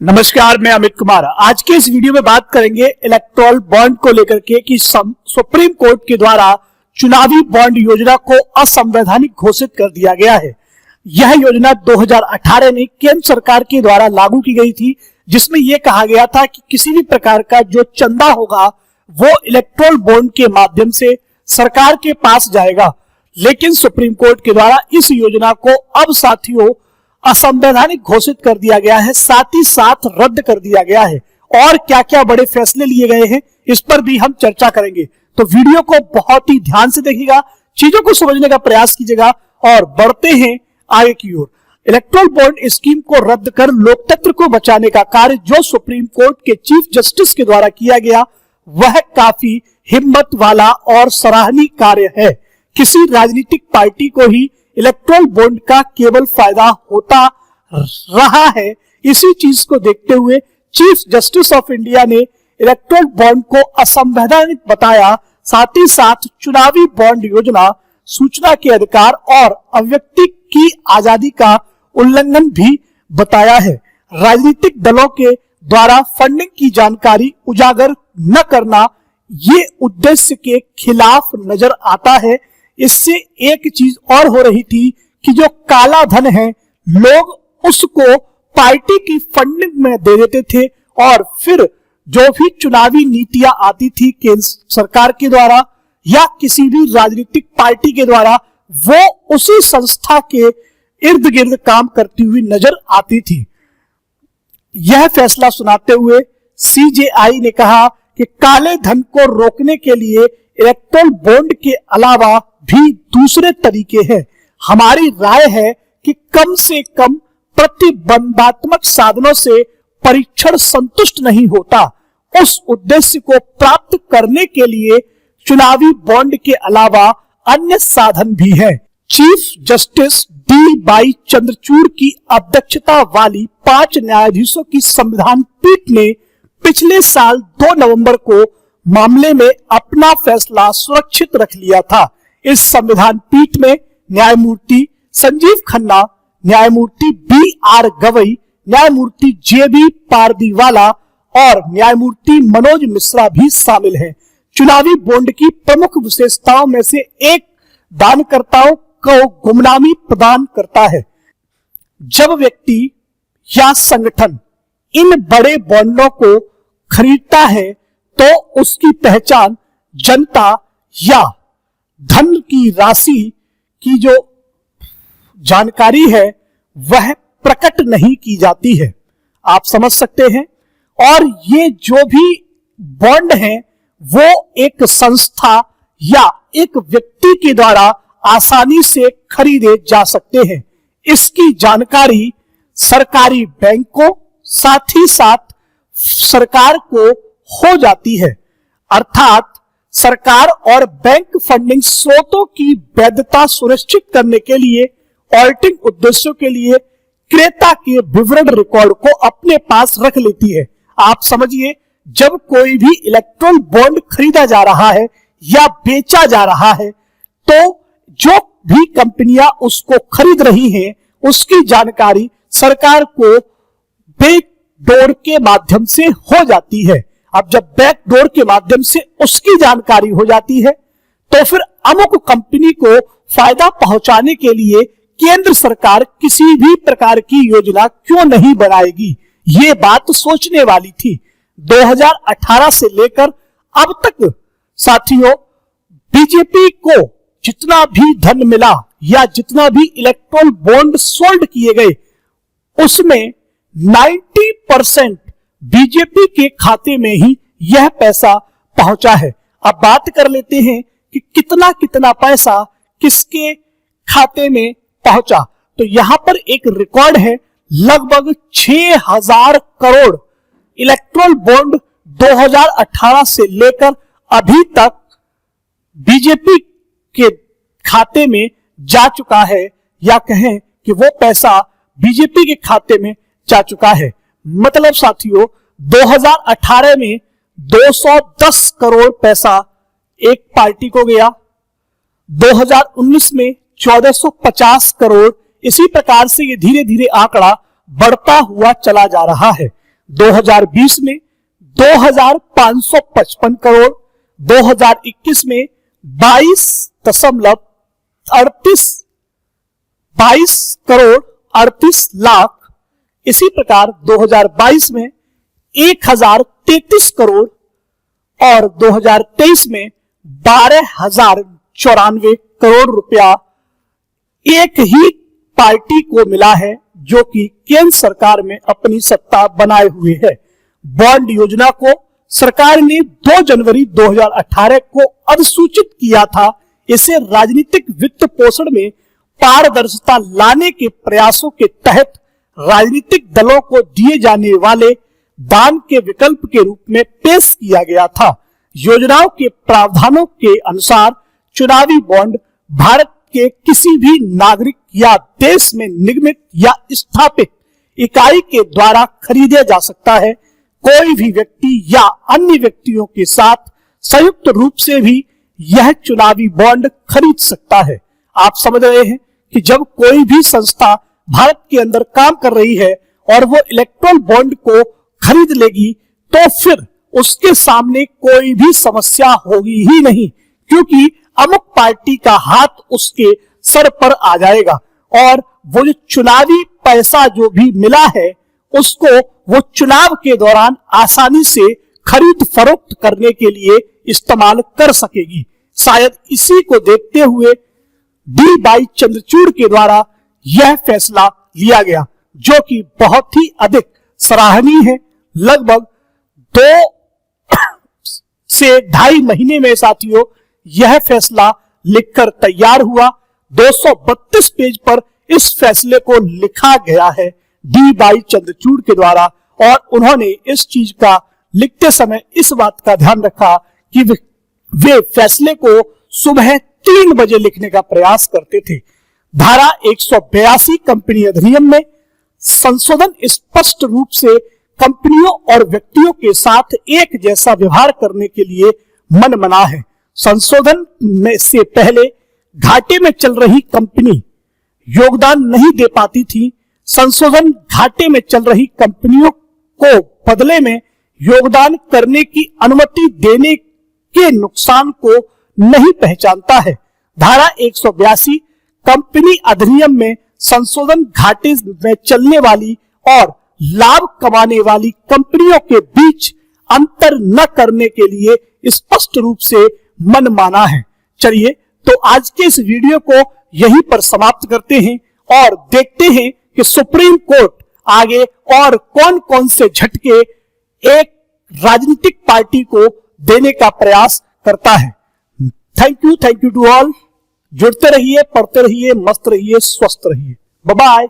नमस्कार, मैं अमित कुमार। आज के इस वीडियो में बात करेंगे इलेक्टोरल बॉन्ड को लेकर के कि सुप्रीम कोर्ट के द्वारा चुनावी बॉन्ड योजना को असंवैधानिक घोषित कर दिया गया है। यह योजना 2018 में केंद्र सरकार के द्वारा लागू की गई थी, जिसमें यह कहा गया था कि किसी भी प्रकार का जो चंदा होगा वो इलेक्टोरल बॉन्ड के माध्यम से सरकार के पास जाएगा। लेकिन सुप्रीम कोर्ट के द्वारा इस योजना को अब साथियों असंवैधानिक घोषित कर दिया गया है, साथ ही साथ रद्द कर दिया गया है। और क्या क्या बड़े फैसले लिए गए हैं इस पर भी हम चर्चा करेंगे, तो वीडियो को बहुत ही ध्यान से देखिएगा, चीजों को समझने का प्रयास कीजिएगा और बढ़ते हैं आगे की ओर। इलेक्टोरल बॉन्ड स्कीम को रद्द कर लोकतंत्र को बचाने का कार्य जो सुप्रीम कोर्ट के चीफ जस्टिस के द्वारा किया गया, वह काफी हिम्मत वाला और सराहनीय कार्य है। किसी राजनीतिक पार्टी को ही इलेक्टोरल बॉन्ड का केवल फायदा होता रहा है। इसी चीज को देखते हुए चीफ जस्टिस ऑफ इंडिया ने इलेक्टोरल बॉन्ड को असंवैधानिक बताया, साथ ही साथ चुनावी बॉन्ड योजना सूचना के अधिकार और अभिव्यक्ति की आजादी का उल्लंघन भी बताया है। राजनीतिक दलों के द्वारा फंडिंग की जानकारी उजागर न करना ये उद्देश्य के खिलाफ नजर आता है। इससे एक चीज और हो रही थी कि जो काला धन है लोग उसको पार्टी की फंडिंग में दे देते थे और फिर जो भी चुनावी नीतियां आती थी केंद्र सरकार के द्वारा या किसी भी राजनीतिक पार्टी के द्वारा, वो उसी संस्था के इर्द गिर्द काम करती हुई नजर आती थी। यह फैसला सुनाते हुए सीजेआई ने कहा कि काले धन को रोकने के लिए इलेक्टोरल बॉन्ड के अलावा भी दूसरे तरीके हैं। हमारी राय है कि कम से कम प्रतिबंधात्मक साधनों से परीक्षण संतुष्ट नहीं होता। उस उद्देश्य को प्राप्त करने के लिए चुनावी बॉन्ड के अलावा अन्य साधन भी हैं। Chief justice D Y Chandrachud की अध्यक्षता वाली 5 न्यायाधीशों की संविधान पीठ ने पिछले साल 2 नवंबर को मामले में अपना फैसला सुरक्षित रख लिया था। इस संविधान पीठ में न्यायमूर्ति संजीव खन्ना, न्यायमूर्ति बी आर गवई, न्यायमूर्ति जे बी पारदीवाला और न्यायमूर्ति मनोज मिश्रा भी शामिल हैं। चुनावी बॉन्ड की प्रमुख विशेषताओं में से एक दानकर्ताओं को गुमनामी प्रदान करता है। जब व्यक्ति या संगठन इन बड़े बॉन्डों को खरीदता है तो उसकी पहचान जनता या धन की राशि की जो जानकारी है वह प्रकट नहीं की जाती है, आप समझ सकते हैं। और ये जो भी बॉन्ड है वो एक संस्था या एक व्यक्ति के द्वारा आसानी से खरीदे जा सकते हैं। इसकी जानकारी सरकारी बैंकों साथ ही साथ सरकार को हो जाती है, अर्थात सरकार और बैंक फंडिंग स्रोतों की वैधता सुनिश्चित करने के लिए ऑडिटिंग उद्देश्यों के लिए क्रेता के विवरण रिकॉर्ड को अपने पास रख लेती है। आप समझिए, जब कोई भी इलेक्ट्रॉनिक बॉन्ड खरीदा जा रहा है या बेचा जा रहा है तो जो भी कंपनियां उसको खरीद रही हैं उसकी जानकारी सरकार को बैक डोर के माध्यम से हो जाती है। अब जब बैक डोर के माध्यम से उसकी जानकारी हो जाती है तो फिर अमुक कंपनी को फायदा पहुंचाने के लिए केंद्र सरकार किसी भी प्रकार की योजना क्यों नहीं बनाएगी। ये बात सोचने वाली थी। 2018 से लेकर अब तक साथियों बीजेपी को जितना भी धन मिला या जितना भी इलेक्टोरल बॉन्ड सोल्ड किए गए उसमें 90% बीजेपी के खाते में ही यह पैसा पहुंचा है। अब बात कर लेते हैं कि कितना कितना पैसा किसके खाते में पहुंचा। तो यहां पर एक रिकॉर्ड है, लगभग 6000 करोड़ इलेक्टोरल बॉन्ड 2018 से लेकर अभी तक बीजेपी के खाते में जा चुका है, या कहें कि वो पैसा बीजेपी के खाते में जा चुका है। मतलब साथियों 2018 में 210 करोड़ पैसा एक पार्टी को गया, 2019 में 1450 करोड़, इसी प्रकार से ये धीरे धीरे आंकड़ा बढ़ता हुआ चला जा रहा है। 2020 में 2,555 करोड़, 2021 में 22 करोड़ 38 लाख, इसी प्रकार 2022 में 1,033 करोड़ और 2023 में 12,094 करोड़ रुपया एक ही पार्टी को मिला है जो कि केंद्र सरकार में अपनी सत्ता बनाए हुए है। बॉन्ड योजना को सरकार ने 2 जनवरी 2018 को अधिसूचित किया था। इसे राजनीतिक वित्त पोषण में पारदर्शिता लाने के प्रयासों के तहत राजनीतिक दलों को दिए जाने वाले दान के विकल्प के रूप में पेश किया गया था। योजनाओं के प्रावधानों के अनुसार चुनावी बॉन्ड भारत के किसी भी नागरिक या देश में निर्मित या स्थापित इकाई के द्वारा खरीदा जा सकता है। कोई भी व्यक्ति या अन्य व्यक्तियों के साथ संयुक्त रूप से भी यह चुनावी बॉन्ड खरीद सकता है। आप समझ रहे हैं कि जब कोई भी संस्था भारत के अंदर काम कर रही है और वो इलेक्ट्रॉल बॉन्ड को खरीद लेगी तो फिर उसके सामने कोई भी समस्या होगी ही नहीं, क्योंकि अमुक पार्टी का हाथ उसके सर पर आ जाएगा और वो जो चुनावी पैसा जो भी मिला है उसको वो चुनाव के दौरान आसानी से खरीद फरोख्त करने के लिए इस्तेमाल कर सकेगी। शायद इसी को देखते हुए डी वाई चंद्रचूड़ के द्वारा यह फैसला लिया गया, जो कि बहुत ही अधिक सराहनीय है। लगभग 2 से 2.5 महीने में साथियों यह फैसला लिखकर तैयार हुआ। 232 पेज पर इस फैसले को लिखा गया है डी वाई चंद्रचूड़ के द्वारा और उन्होंने इस चीज का लिखते समय इस बात का ध्यान रखा कि वे फैसले को सुबह 3 बजे लिखने का प्रयास करते थे। धारा 182 कंपनी अधिनियम में संशोधन स्पष्ट रूप से कंपनियों और व्यक्तियों के साथ एक जैसा व्यवहार करने के लिए मनमना है। संशोधन में से पहले घाटे में चल रही कंपनी योगदान नहीं दे पाती थी। संशोधन घाटे में चल रही कंपनियों को बदले में योगदान करने की अनुमति देने के नुकसान को नहीं पहचानता है। धारा 182 कंपनी अधिनियम में संशोधन घाटे में चलने वाली और लाभ कमाने वाली कंपनियों के बीच अंतर न करने के लिए स्पष्ट रूप से मनमाना है। चलिए तो आज के इस वीडियो को यहीं पर समाप्त करते हैं और देखते हैं कि सुप्रीम कोर्ट आगे और कौन कौन से झटके एक राजनीतिक पार्टी को देने का प्रयास करता है। Thank you to all. जुड़ते रहिए, पढ़ते रहिए, मस्त रहिए, स्वस्थ रहिए। Bye bye.